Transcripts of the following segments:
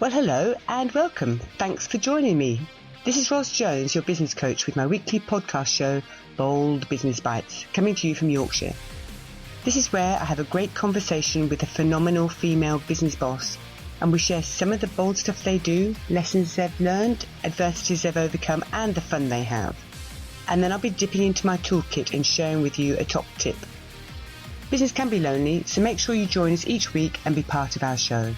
Well, hello and welcome. Thanks for joining me. This is Ros Jones, your business coach, with my weekly podcast show, Bold Business Bites, coming to you from Yorkshire. This is where I have a great conversation with a phenomenal female business boss, and we share some of the bold stuff they do, lessons they've learned, adversities they've overcome, and the fun they have. And then I'll be dipping into my toolkit and sharing with you a top tip. Business can be lonely, so make sure you join us each week and be part of our show.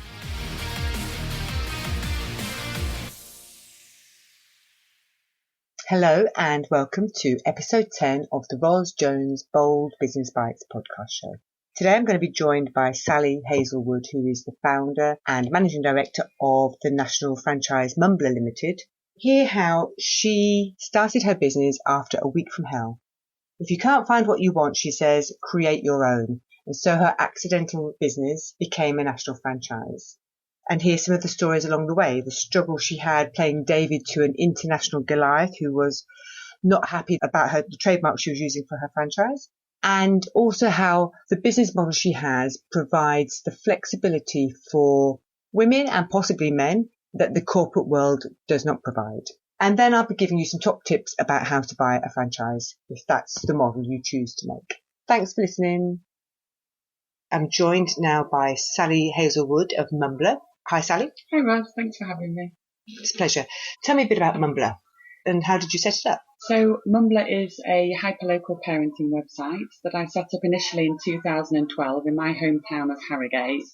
Hello and welcome to episode 10 of the Ros Jones Bold Business Bites podcast show. Today I'm going to be joined by Sally Haslewood, who is the founder and managing director of the national franchise Mumbler Limited. Hear how she started her business after a week from hell. If you can't find what you want, she says, create your own. And so her accidental business became a national franchise. And here's some of the stories along the way, the struggle she had playing David to an international Goliath who was not happy about the trademark she was using for her franchise, and also how the business model she has provides the flexibility for women and possibly men that the corporate world does not provide. And then I'll be giving you some top tips about how to buy a franchise if that's the model you choose to make. Thanks for listening. I'm joined now by Sally Haslewood of Mumbler. Hi, Sally. Hi, Ros. Thanks for having me. It's a pleasure. Tell me a bit about Mumbler and how did you set it up? So Mumbler is a hyperlocal parenting website that I set up initially in 2012 in my hometown of Harrogate.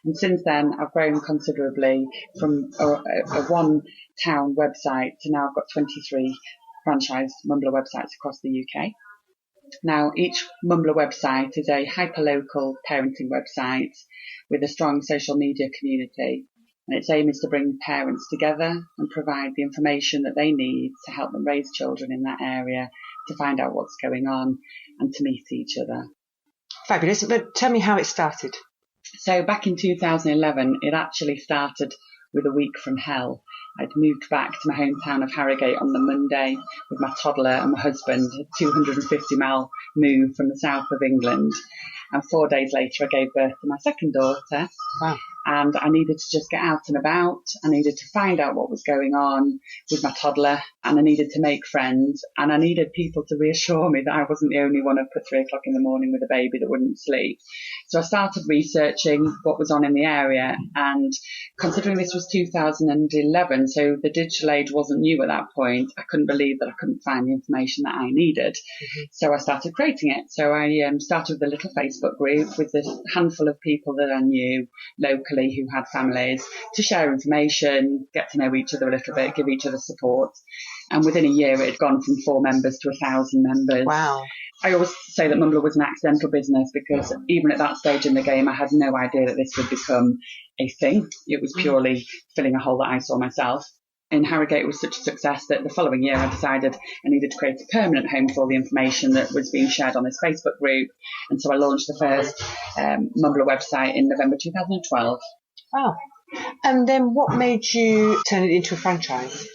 And since then, I've grown considerably from a one-town website to now I've got 23 franchise Mumbler websites across the UK. Now, each Mumbler website is a hyperlocal parenting website with a strong social media community, and its aim is to bring parents together and provide the information that they need to help them raise children in that area, to find out what's going on and to meet each other. Fabulous. But tell me how it started. So back in 2011, it actually started with a week from hell. I'd moved back to my hometown of Harrogate on the Monday with my toddler and my husband, a 250-mile move from the south of England. And 4 days later, I gave birth to my second daughter. Wow. And I needed to just get out and about. I needed to find out what was going on with my toddler, and I needed to make friends, and I needed people to reassure me that I wasn't the only one up at 3 o'clock in the morning with a baby that wouldn't sleep. So I started researching what was on in the area, and considering this was 2011, so the digital age wasn't new at that point, I couldn't believe that I couldn't find the information that I needed. Mm-hmm. So I started creating it. So I started with a little Facebook group with a handful of people that I knew locally who had families, to share information, get to know each other a little bit, give each other support. And within a year, it had gone from 4 members to 1,000 members. Wow. I always say that Mumbler was an accidental business because even at that stage in the game, I had no idea that this would become a thing. It was purely filling a hole that I saw myself. In Harrogate, it was such a success that the following year I decided I needed to create a permanent home for all the information that was being shared on this Facebook group. And so I launched the first Mumbler website in November 2012. Wow. And then what made you turn it into a franchise?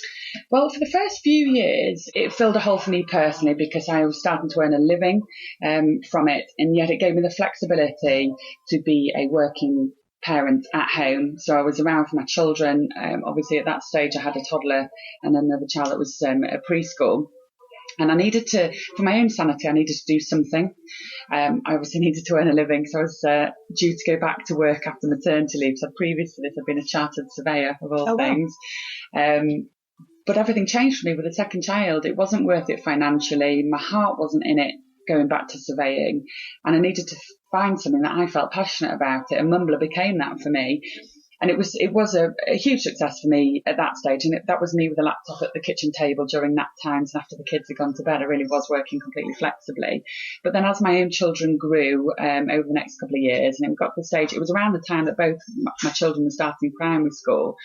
Well, for the first few years, it filled a hole for me personally because I was starting to earn a living from it. And yet it gave me the flexibility to be a working parent at home. So I was around for my children. Obviously, at that stage, I had a toddler and another child that was at preschool. And I needed to, for my own sanity, I needed to do something. I obviously needed to earn a living. So I was due to go back to work after maternity leave. So previous to this, I've been a chartered surveyor of all things. Wow. But everything changed for me with the second child. It wasn't worth it financially. My heart wasn't in it going back to surveying. And I needed to find something that I felt passionate about it. And Mumbler became that for me. And it was a huge success for me at that stage. And that was me with a laptop at the kitchen table during nap times. And after the kids had gone to bed, I really was working completely flexibly. But then as my own children grew over the next couple of years, and it got to the stage, it was around the time that both my children were starting primary school,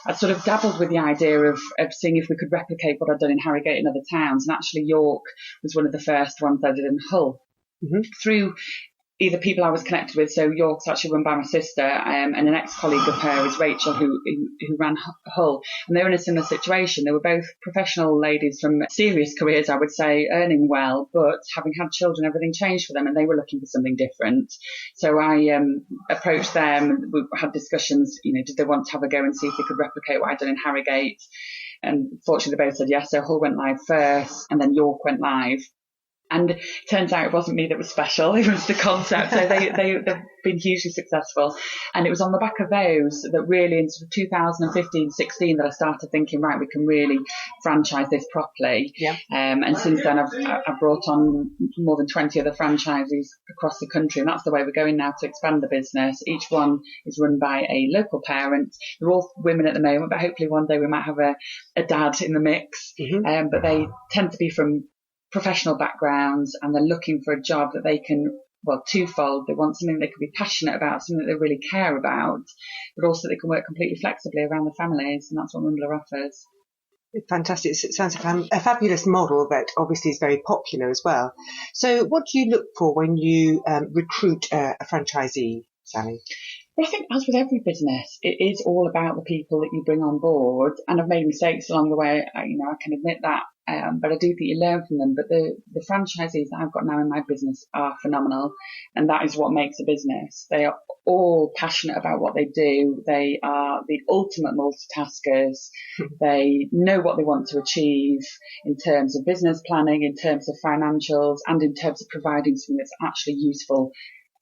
I sort of dabbled with the idea of seeing if we could replicate what I'd done in Harrogate and other towns. And actually York was one of the first ones I did in Hull. Mm-hmm. Through either people I was connected with, so York's actually run by my sister, and an ex-colleague of her is Rachel, who ran Hull, and they were in a similar situation. They were both professional ladies from serious careers, I would say, earning well, but having had children, everything changed for them, and they were looking for something different. So I approached them, we had discussions, did they want to have a go and see if they could replicate what I'd done in Harrogate? And fortunately, they both said yes, so Hull went live first, and then York went live. And it turns out it wasn't me that was special, it was the concept. So they've been hugely successful. And it was on the back of those that really in sort of 2015-16 that I started thinking, right, we can really franchise this properly. Yeah. And since then I've brought on more than 20 other franchises across the country. And that's the way we're going now to expand the business. Each one is run by a local parent. They're all women at the moment, but hopefully one day we might have a dad in the mix. Mm-hmm. But they tend to be from professional backgrounds, and they're looking for a job that they can, twofold. They want something they can be passionate about, something that they really care about, but also they can work completely flexibly around the families, and that's what Mumbler offers. Fantastic. It sounds like a fabulous model that obviously is very popular as well. So what do you look for when you recruit a franchisee, Sally? Well, I think as with every business, it is all about the people that you bring on board. And I've made mistakes along the way. I can admit that. But I do think you learn from them. But the franchisees that I've got now in my business are phenomenal. And that is what makes a business. They are all passionate about what they do. They are the ultimate multitaskers. They know what they want to achieve in terms of business planning, in terms of financials, and in terms of providing something that's actually useful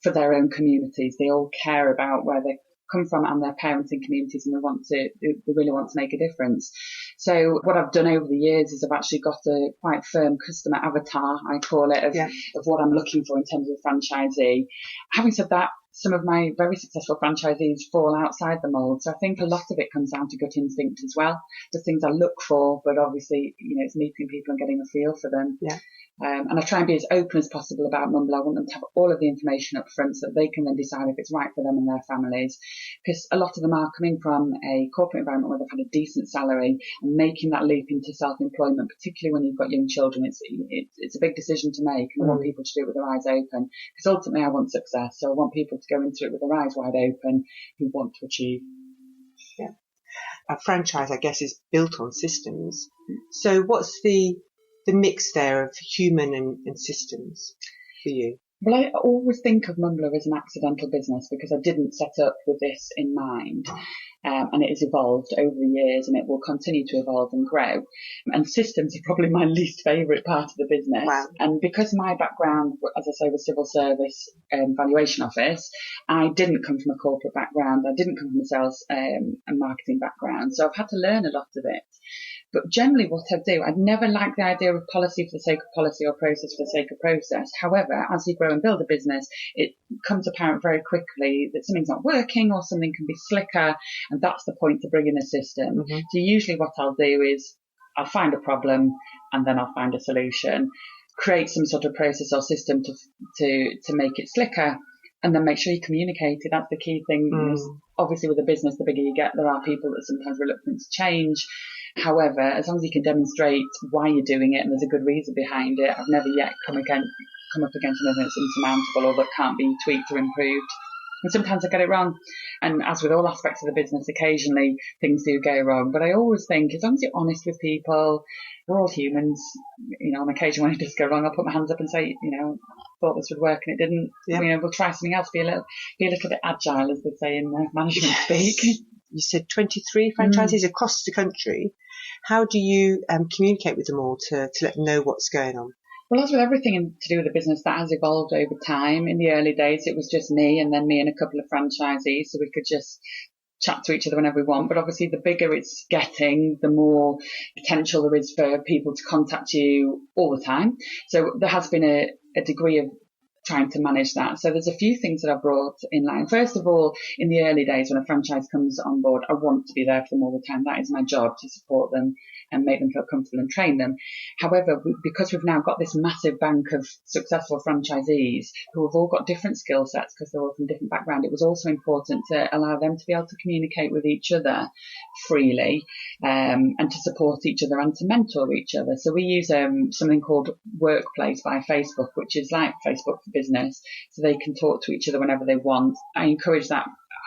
for their own communities. They all care about where they come from and their parenting communities, and they really want to make a difference. So what I've done over the years is I've actually got a quite firm customer avatar, I call it, of what I'm looking for in terms of a franchisee. Having said that, some of my very successful franchisees fall outside the mould. So I think a lot of it comes down to gut instinct as well. The things I look for, but obviously, it's meeting people and getting a feel for them. Yeah. And I try and be as open as possible about Mumbler. I want them to have all of the information up front so that they can then decide if it's right for them and their families. Because a lot of them are coming from a corporate environment where they've had a decent salary, and making that leap into self-employment, particularly when you've got young children, it's a big decision to make. And I want people to do it with their eyes open, because ultimately I want success. So I want people to go into it with their eyes wide open who want to achieve. Yeah. A franchise, I guess, is built on systems. So what's the mix there of human and systems for you? Well, I always think of Mumbler as an accidental business because I didn't set up with this in mind. And it has evolved over the years, and it will continue to evolve and grow. And systems are probably my least favourite part of the business. Wow. And because my background, as I say, was civil service valuation office, I didn't come from a corporate background. I didn't come from a sales and marketing background. So I've had to learn a lot of it. But generally what I do, I'd never liked the idea of policy for the sake of policy or process for the sake of process. However, as you grow and build a business, it becomes apparent very quickly that something's not working or something can be slicker, and that's the point to bring in a system. Mm-hmm. So usually what I'll do is I'll find a problem and then I'll find a solution, create some sort of process or system to make it slicker, and then make sure you communicate it. That's the key thing. Obviously with a business, the bigger you get, there are people that are sometimes reluctant to change. However, as long as you can demonstrate why you're doing it and there's a good reason behind it, I've never yet come up against anything that's insurmountable or that can't be tweaked or improved. And sometimes I get it wrong. And as with all aspects of the business, occasionally things do go wrong. But I always think as long as you're honest with people, we're all humans. On occasion when it does go wrong, I'll put my hands up and say, thought this would work and it didn't. Yeah. We'll try something else, be a little bit agile, as they say in management speak. You said 23 franchises across the country. How do you communicate with them all to let them know what's going on? Well, as with everything to do with the business, that has evolved over time. In the early days, it was just me and then me and a couple of franchisees, so we could just chat to each other whenever we want. But obviously, the bigger it's getting, the more potential there is for people to contact you all the time. So there has been a degree of trying to manage that. So there's a few things that I brought in line. First of all, in the early days when a franchise comes on board, I want to be there for them all the time. That is my job, to support them and make them feel comfortable and train them. However, because we've now got this massive bank of successful franchisees who have all got different skill sets because they're all from different backgrounds, it was also important to allow them to be able to communicate with each other freely and to support each other and to mentor each other. So we use something called Workplace by Facebook, which is like Facebook for business, so they can talk to each other whenever they want. I encourage that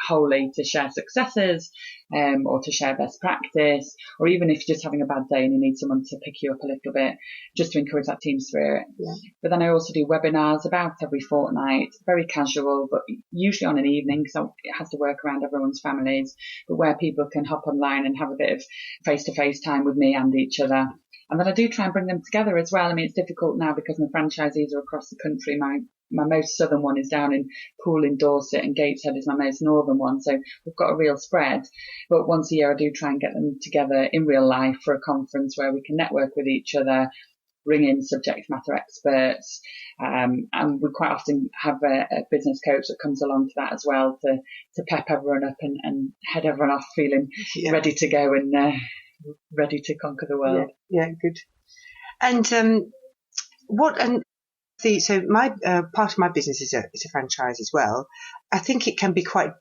wholly, to share successes, or to share best practice, or even if you're just having a bad day and you need someone to pick you up a little bit, just to encourage that team spirit. Yeah. But then I also do webinars about every fortnight, very casual, but usually on an evening, because it has to work around everyone's families, but where people can hop online and have a bit of face-to-face time with me and each other. And then I do try and bring them together as well. I mean, it's difficult now because my franchisees are across the country. My most southern one is down in Poole in Dorset, and Gateshead is my most northern one. So we've got a real spread. But once a year, I do try and get them together in real life for a conference where we can network with each other, bring in subject matter experts. And we quite often have a business coach that comes along to that as well, to pep everyone up and head everyone off feeling ready to go and ready to conquer the world. Yeah, good. And so my part of my business is a franchise as well. I think it can be quite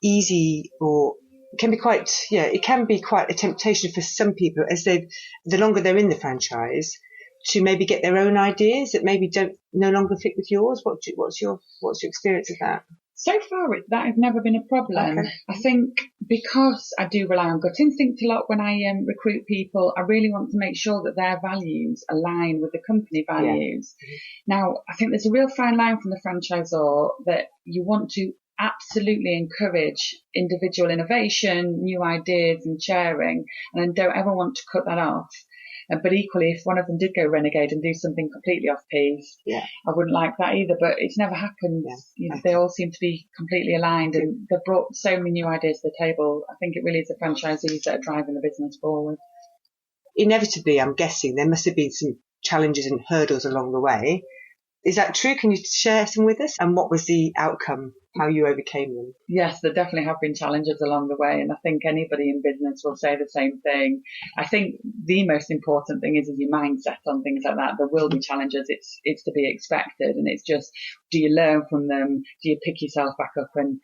easy, or it can be quite a temptation for some people, as the longer they're in the franchise, to maybe get their own ideas that maybe no longer fit with yours. What's your experience of that? So far, that has never been a problem. Okay. I think because I do rely on gut instinct a lot when I recruit people, I really want to make sure that their values align with the company values. Yeah. Now, I think there's a real fine line from the franchisor that you want to absolutely encourage individual innovation, new ideas and sharing, and then don't ever want to cut that off. But equally, if one of them did go renegade and do something completely off-piece, I wouldn't like that either. But it's never happened. Yeah. They all seem to be completely aligned, and they've brought so many new ideas to the table. I think it really is the franchisees that are driving the business forward. Inevitably, I'm guessing there must have been some challenges and hurdles along the way. Is that true? Can you share some with us? And what was the outcome? How you overcame them? Yes, there definitely have been challenges along the way, and I think anybody in business will say the same thing. I think the most important thing is your mindset on things like that. There will be challenges. It's to be expected, and it's just, do you learn from them? Do you pick yourself back up and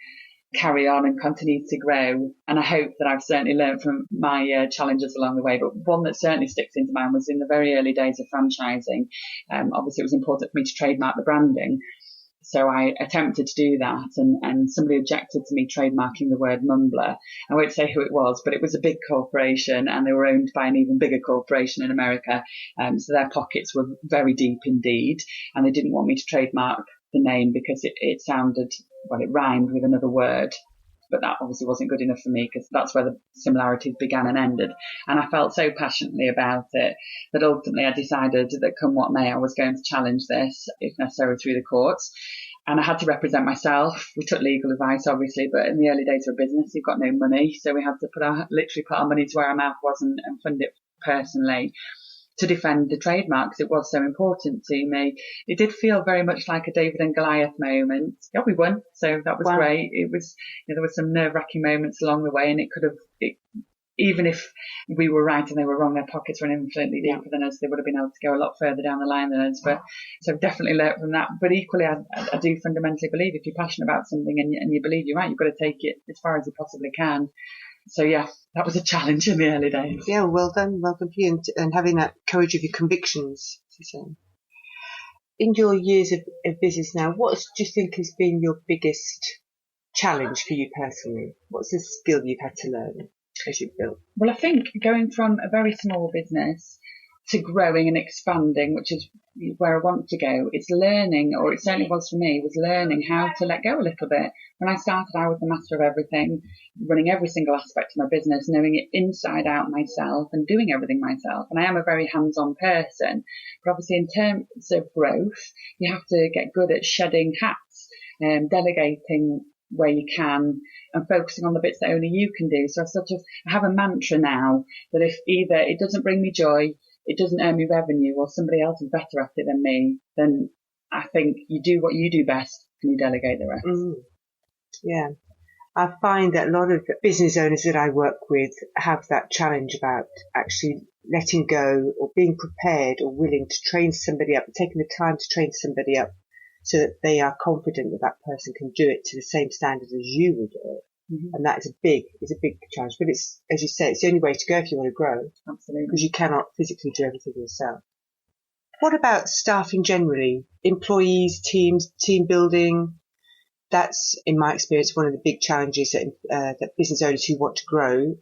carry on and continue to grow? And I hope that I've certainly learned from my challenges along the way. But one that certainly sticks into mind was in the very early days of franchising. Obviously, it was important for me to trademark the branding. So I attempted to do that, and somebody objected to me trademarking the word Mumbler. I won't say who it was, but it was a big corporation, and they were owned by an even bigger corporation in America. So their pockets were very deep indeed, and they didn't want me to trademark the name because it sounded, well, it rhymed with another word. But that obviously wasn't good enough for me, because that's where the similarities began and ended. And I felt so passionately about it that ultimately I decided that come what may, I was going to challenge this, if necessary, through the courts. And I had to represent myself. We took legal advice, obviously, but in the early days of a business, you've got no money. So we had to literally put our money to where our mouth was and fund it personally to defend the trademark, because it was so important to me. It did feel very much like a David and Goliath moment. Yeah, we won, so that was great. It was, there were some nerve-wracking moments along the way, and it could have, even if we were right and they were wrong, their pockets were infinitely deeper than us. They would have been able to go a lot further down the line than us. But so I've definitely learnt from that. But equally, I do fundamentally believe if you're passionate about something and you believe you're right, you've got to take it as far as you possibly can. So yeah, that was a challenge in the early days. Yeah, well done for you, and having that courage of your convictions. In your years of business now, what do you think has been your biggest challenge for you personally? What's the skill you've had to learn as you've built? Well, I think going from a very small business to growing and expanding, which is where I want to go, it's learning, or it certainly was for me, was learning how to let go a little bit. When I started, I was the master of everything, running every single aspect of my business, knowing it inside out myself and doing everything myself. And I am a very hands-on person. But obviously in terms of growth, you have to get good at shedding hats, delegating where you can, and focusing on the bits that only you can do. So I have a mantra now that if either it doesn't bring me joy, it doesn't earn me revenue, or somebody else is better at it than me, then I think you do what you do best and you delegate the rest. Yeah. I find that a lot of business owners that I work with have that challenge about actually letting go, or being prepared or willing to train somebody up, taking the time to train somebody up so that they are confident that that person can do it to the same standard as you would do it. Mm-hmm. And that is a big challenge. But it's, as you say, it's the only way to go if you want to grow. Absolutely. Because you cannot physically do everything yourself. What about staffing generally? Employees, teams, team building? That's, in my experience, one of the big challenges that business owners who want to grow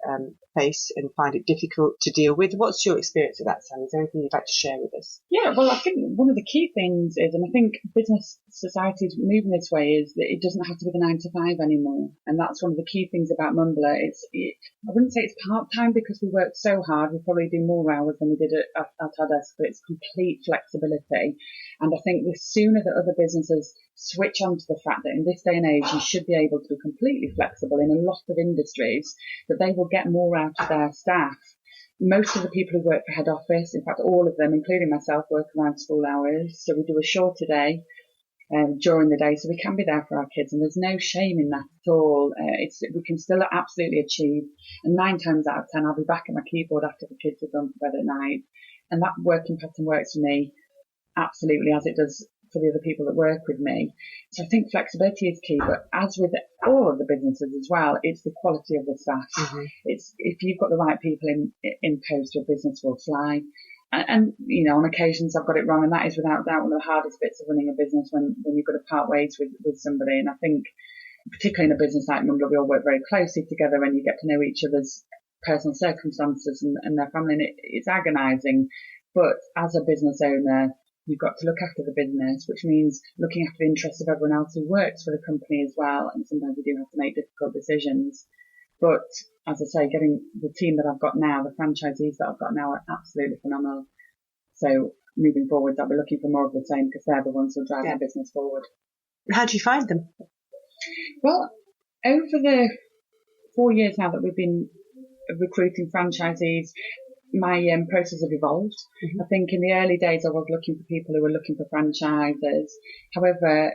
face and find it difficult to deal with. What's your experience of that, Sally? Is there anything you'd like to share with us? Yeah, well, I think one of the key things is, and I think business societies moving this way, is that it doesn't have to be the 9 to 5 anymore. And that's one of the key things about Mumbler. I wouldn't say it's part-time because we work so hard. We probably do more hours than we did at our desk, but it's complete flexibility. And I think the sooner that other businesses switch on to the fact that in this day and age you should be able to be completely flexible in a lot of industries, that they will get more out of their staff. Most of the people who work for head office, in fact all of them, including myself, work around school hours. So we do a shorter day during the day so we can be there for our kids, and there's no shame in that at all. We can still absolutely achieve, and 9 times out of 10 I'll be back at my keyboard after the kids have gone to bed at night, and that working pattern works for me absolutely as it does for the other people that work with me. So I think flexibility is key, but as with all of the businesses as well, it's the quality of the staff. Mm-hmm. It's if you've got the right people in post, your business will fly. And you know, on occasions I've got it wrong, and that is without doubt one of the hardest bits of running a business when you've got to part ways with somebody. And I think particularly in a business like Mumbler, we all work very closely together, and you get to know each other's personal circumstances and their family, and it's agonising. But as a business owner, you've got to look after the business, which means looking after the interests of everyone else who works for the company as well. And sometimes you do have to make difficult decisions. But as I say, getting the team that I've got now, the franchisees that I've got now, are absolutely phenomenal. So moving forward, I'll be looking for more of the same, because they're the ones who drive the business forward. How do you find them? Well, over the 4 years now that we've been recruiting franchisees, my process have evolved. Mm-hmm. I think in the early days I was looking for people who were looking for franchises. However,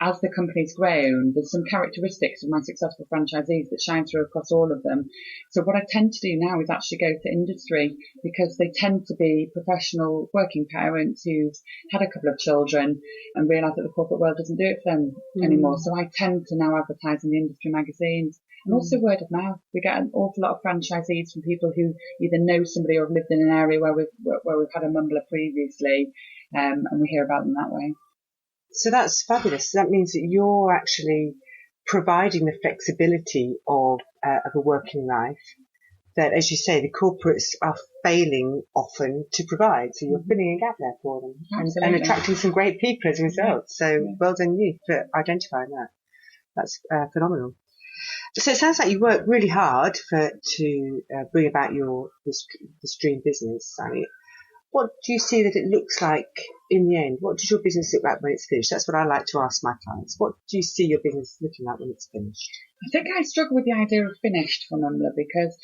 as the company's grown, there's some characteristics of my successful franchisees that shine through across all of them. So what I tend to do now is actually go to industry, because they tend to be professional working parents who've had a couple of children and realise that the corporate world doesn't do it for them anymore. So I tend to now advertise in the industry magazines. And also word of mouth. We get an awful lot of franchisees from people who either know somebody or have lived in an area where we've had a Mumbler previously, and we hear about them that way. So that's fabulous. That means that you're actually providing the flexibility of a working life that, as you say, the corporates are failing often to provide. So you're filling a gap there for them and attracting some great people as a result. So well done you for identifying that. That's phenomenal. So it sounds like you work really hard to bring about this dream business, Sally. What do you see that it looks like in the end? What does your business look like when it's finished? That's what I like to ask my clients. What do you see your business looking like when it's finished? I think I struggle with the idea of finished for Mumbler, because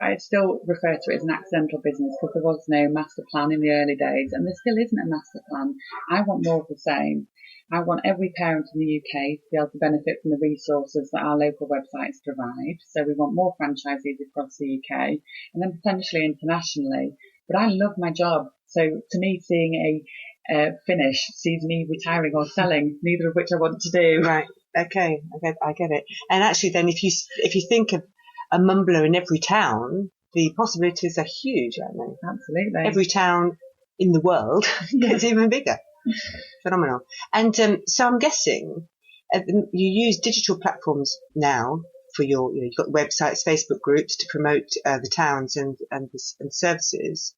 I still refer to it as an accidental business, because there was no master plan in the early days, and there still isn't a master plan. I want more of the same. I want every parent in the UK to be able to benefit from the resources that our local websites provide. So we want more franchisees across the UK and then potentially internationally. But I love my job. So to me, seeing a finish sees me retiring or selling, neither of which I want to do. Right. Okay. I get it. And actually then if you think of a Mumbler in every town, the possibilities are huge, aren't they? Absolutely. Every town in the world gets even bigger. Phenomenal. And so I'm guessing you use digital platforms now for you've got websites, Facebook groups to promote the towns and services.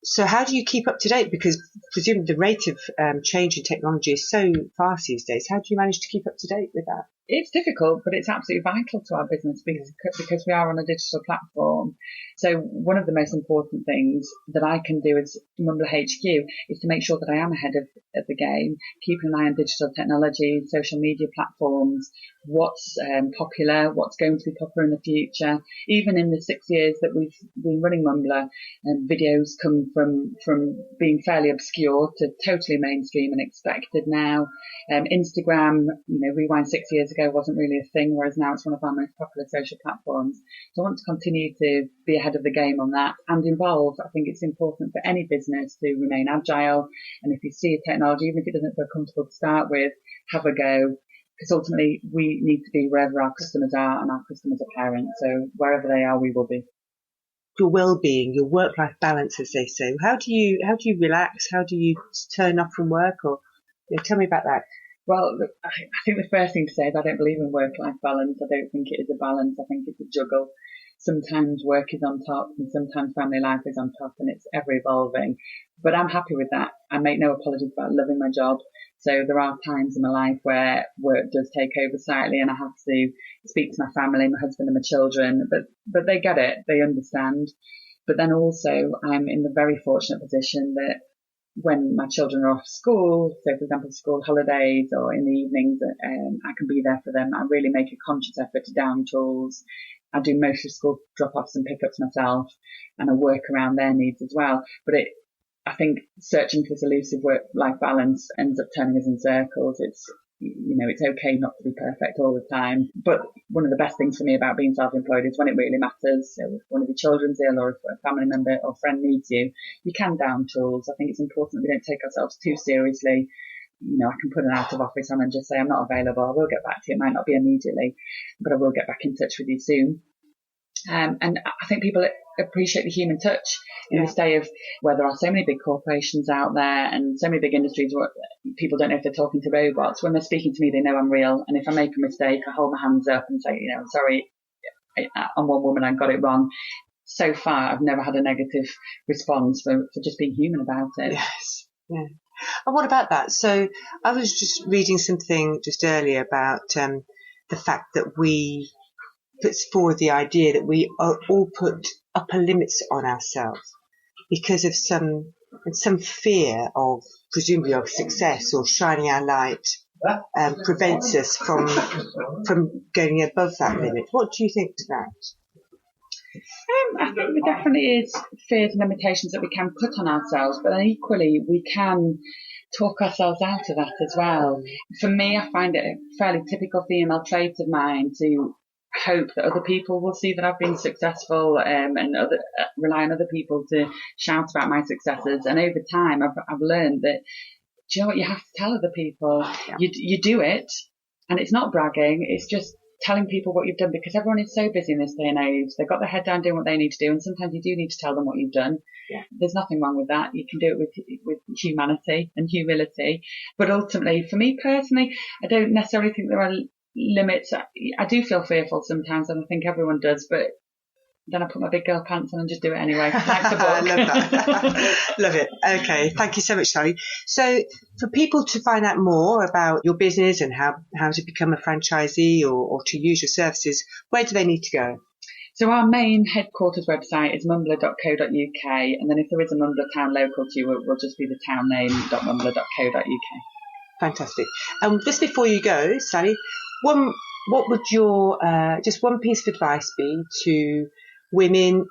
So how do you keep up to date? Because presumably the rate of change in technology is so fast these days. How do you manage to keep up to date with that? It's difficult, but it's absolutely vital to our business because we are on a digital platform. So one of the most important things that I can do as Mumbler HQ is to make sure that I am ahead of the game, keeping an eye on digital technology, social media platforms, what's popular, what's going to be popular in the future. Even in the 6 years that we've been running Mumbler, videos come from being fairly obscure to totally mainstream and expected now. Instagram, rewind 6 years ago wasn't really a thing, whereas now it's one of our most popular social platforms. So I want to continue to be ahead of the game on that and involve. I think it's important for any business to remain agile. And if you see a technology, even if it doesn't feel comfortable to start with, have a go. Because ultimately we need to be wherever our customers are, and our customers are parents. So wherever they are, we will be. your well-being, your work-life balance, as they say? How do you relax? How do you turn off from work? Or tell me about that. Well, I think the first thing to say is I don't believe in work-life balance. I don't think it is a balance. I think it's a juggle. Sometimes work is on top and sometimes family life is on top, and it's ever evolving. But I'm happy with that. I make no apologies about loving my job. So there are times in my life where work does take over slightly and I have to speak to my family, my husband and my children, but they get it. They understand. But then also I'm in the very fortunate position that when my children are off school, so for example, school holidays or in the evenings, I can be there for them. I really make a conscious effort to down tools. I do most of school drop-offs and pick-ups myself, and I work around their needs as well. But I think searching for this elusive work-life balance ends up turning us in circles. It's okay not to be perfect all the time. But one of the best things for me about being self-employed is when it really matters. So if one of your children's ill or if a family member or friend needs you, you can down tools. I think it's important that we don't take ourselves too seriously. I can put an out of office on and just say I'm not available. I will get back to you. It might not be immediately, but I will get back in touch with you soon. And I think people appreciate the human touch in this day of where there are so many big corporations out there and so many big industries where people don't know if they're talking to robots. When they're speaking to me, they know I'm real. And if I make a mistake, I hold my hands up and say, I'm sorry, I'm one woman, I got it wrong. So far, I've never had a negative response for just being human about it. Yes. Yeah. And what about that? So I was just reading something just earlier about the fact that we puts forward the idea that we all put upper limits on ourselves because of some fear of, presumably, of success or shining our light, prevents us from going above that limit. What do you think to that? I think there definitely is fears and limitations that we can put on ourselves, but then equally we can talk ourselves out of that as well. For me, I find it a fairly typical female trait of mine to hope that other people will see that I've been successful, and rely on other people to shout about my successes. And over time, I've learned that, do you know what, you have to tell other people. Yeah. You do it, and it's not bragging. It's just telling people what you've done, because everyone is so busy in this day and age. They've got their head down doing what they need to do, and sometimes you do need to tell them what you've done. Yeah. There's nothing wrong with that. You can do it with humanity and humility. But ultimately, for me personally, I don't necessarily think there are limits. I do feel fearful sometimes, and I think everyone does, but then I put my big girl pants on and just do it anyway. I love that. Love it. Okay, thank you so much, Sally. So for people to find out more about your business and how to become a franchisee or to use your services, where do they need to go? So our main headquarters website is mumbler.co.uk, and then if there is a Mumbler town local to you, it will just be the town name .mumbler.co.uk. Fantastic. Just before you go, Sally, what would your just one piece of advice be to women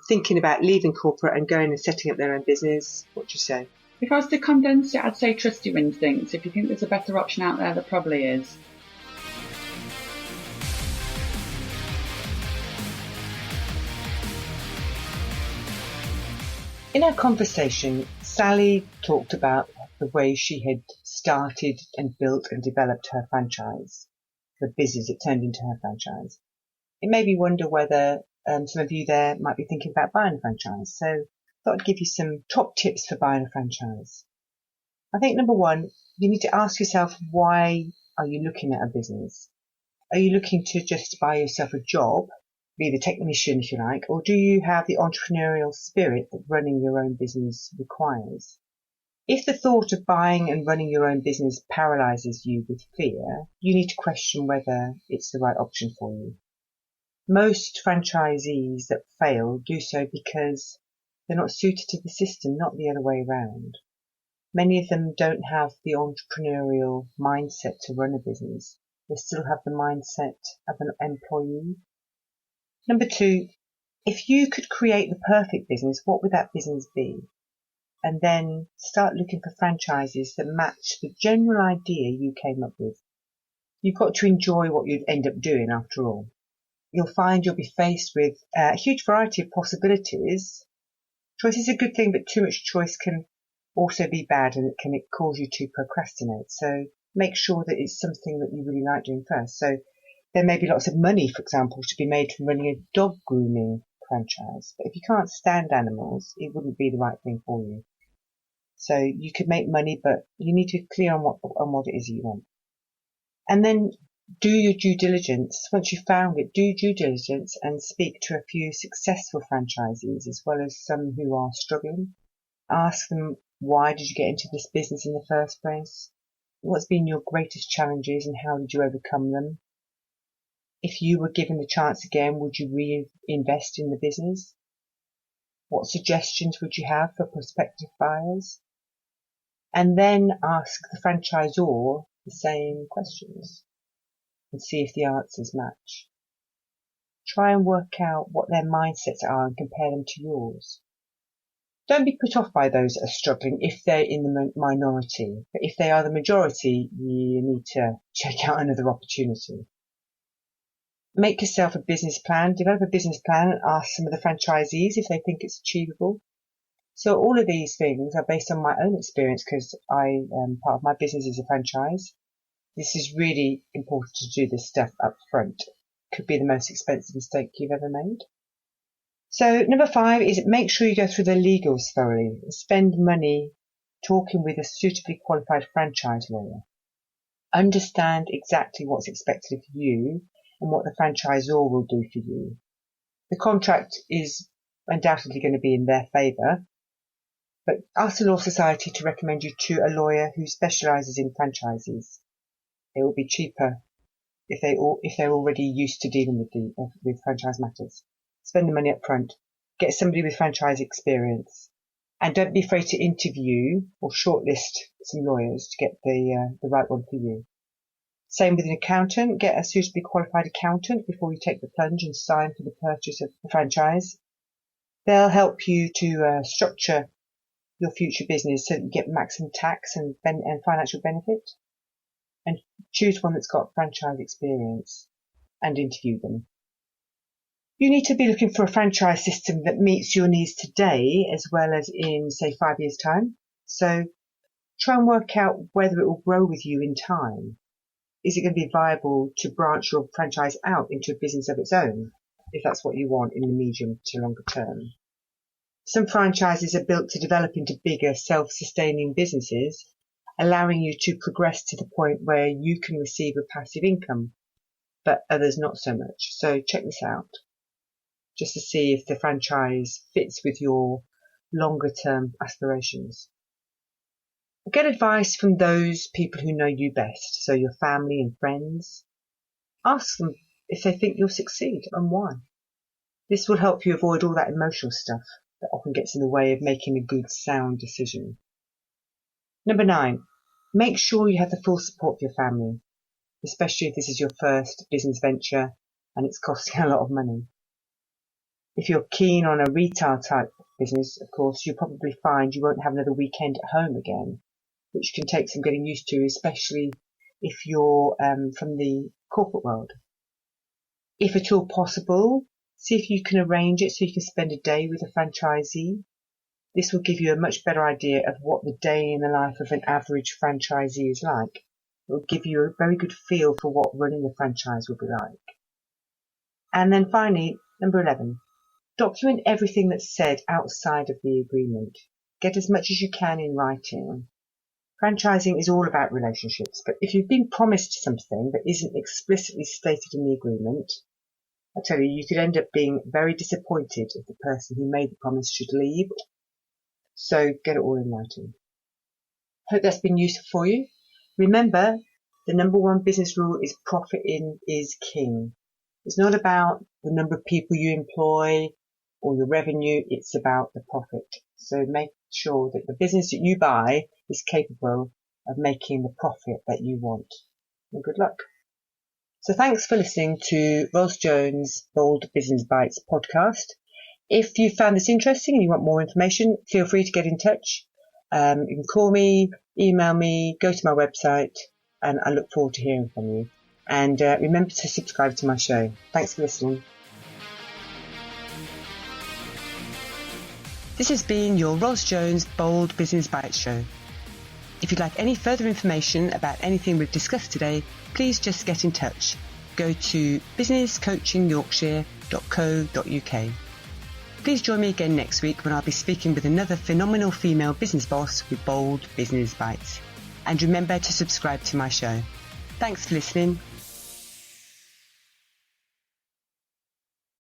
thinking about leaving corporate and going and setting up their own business? What would you say? If I was to condense it, I'd say trust your instincts. If you think there's a better option out there, there probably is. In our conversation, Sally talked about the way she had started and built and developed her franchise, the business that turned into her franchise. It made me wonder whether some of you there might be thinking about buying a franchise. So I thought I'd give you some top tips for buying a franchise. I think number one, you need to ask yourself, why are you looking at a business? Are you looking to just buy yourself a job, be the technician if you like, or do you have the entrepreneurial spirit that running your own business requires? If the thought of buying and running your own business paralyzes you with fear, you need to question whether it's the right option for you. Most franchisees that fail do so because they're not suited to the system, not the other way around. Many of them don't have the entrepreneurial mindset to run a business. They still have the mindset of an employee. Number two, if you could create the perfect business, what would that business be? And then start looking for franchises that match the general idea you came up with. You've got to enjoy what you'd end up doing after all. You'll find you'll be faced with a huge variety of possibilities. Choice is a good thing, but too much choice can also be bad, and it can cause you to procrastinate. So make sure that it's something that you really like doing first. So there may be lots of money, for example, to be made from running a dog grooming franchise. But if you can't stand animals, it wouldn't be the right thing for you. So you could make money, but you need to be clear on what it is you want. And then do your due diligence. Once you've found it, do due diligence and speak to a few successful franchisees as well as some who are struggling. Ask them, why did you get into this business in the first place? What's been your greatest challenges and how did you overcome them? If you were given the chance again, would you reinvest in the business? What suggestions would you have for prospective buyers? And then ask the franchisor the same questions and see if the answers match. Try and work out what their mindsets are and compare them to yours. Don't be put off by those that are struggling if they're in the minority, but if they are the majority, you need to check out another opportunity. Make yourself a business plan, develop a business plan and ask some of the franchisees if they think it's achievable. So all of these things are based on my own experience because part of my business is a franchise. This is really important to do this stuff up front. Could be the most expensive mistake you've ever made. So number 5 is make sure you go through the legals thoroughly and spend money talking with a suitably qualified franchise lawyer. Understand exactly what's expected of you and what the franchisor will do for you. The contract is undoubtedly going to be in their favour, but ask the Law Society to recommend you to a lawyer who specialises in franchises. It will be cheaper if they're already used to dealing with franchise matters. Spend the money up front. Get somebody with franchise experience. And don't be afraid to interview or shortlist some lawyers to get the right one for you. Same with an accountant. Get a suitably qualified accountant before you take the plunge and sign for the purchase of the franchise. They'll help you to structure your future business so that you get maximum tax and financial benefit. And choose one that's got franchise experience and interview them. You need to be looking for a franchise system that meets your needs today as well as in, say, 5 years' time. So try and work out whether it will grow with you in time. Is it going to be viable to branch your franchise out into a business of its own, if that's what you want in the medium to longer term? Some franchises are built to develop into bigger self-sustaining businesses, allowing you to progress to the point where you can receive a passive income, but others not so much. So check this out, just to see if the franchise fits with your longer term aspirations. Get advice from those people who know you best, so your family and friends. Ask them if they think you'll succeed and why. This will help you avoid all that emotional stuff that often gets in the way of making a good, sound decision. Number 9, make sure you have the full support of your family, especially if this is your first business venture and it's costing a lot of money. If you're keen on a retail type business, of course, you'll probably find you won't have another weekend at home again, which can take some getting used to, especially if you're from the corporate world. If at all possible, see if you can arrange it so you can spend a day with a franchisee. This will give you a much better idea of what the day in the life of an average franchisee is like. It will give you a very good feel for what running a franchise will be like. And then finally, number 11, document everything that's said outside of the agreement. Get as much as you can in writing. Franchising is all about relationships, but if you've been promised something that isn't explicitly stated in the agreement, I tell you, you could end up being very disappointed if the person who made the promise should leave. So get it all in writing. Hope that's been useful for you. Remember, the number 1 business rule is profit is king. It's not about the number of people you employ or your revenue, it's about the profit. So make sure that the business that you buy is capable of making the profit that you want. And good luck. So thanks for listening to Rolls Jones Bold Business Bites podcast. If you found this interesting and you want more information, feel free to get in touch. You can call me, email me, go to my website, and I look forward to hearing from you. And remember to subscribe to my show. Thanks for listening. This has been your Rolls Jones Bold Business Bites show. If you'd like any further information about anything we've discussed today, please just get in touch. Go to businesscoachingyorkshire.co.uk. Please join me again next week when I'll be speaking with another phenomenal female business boss with bold business bites. And remember to subscribe to my show. Thanks for listening.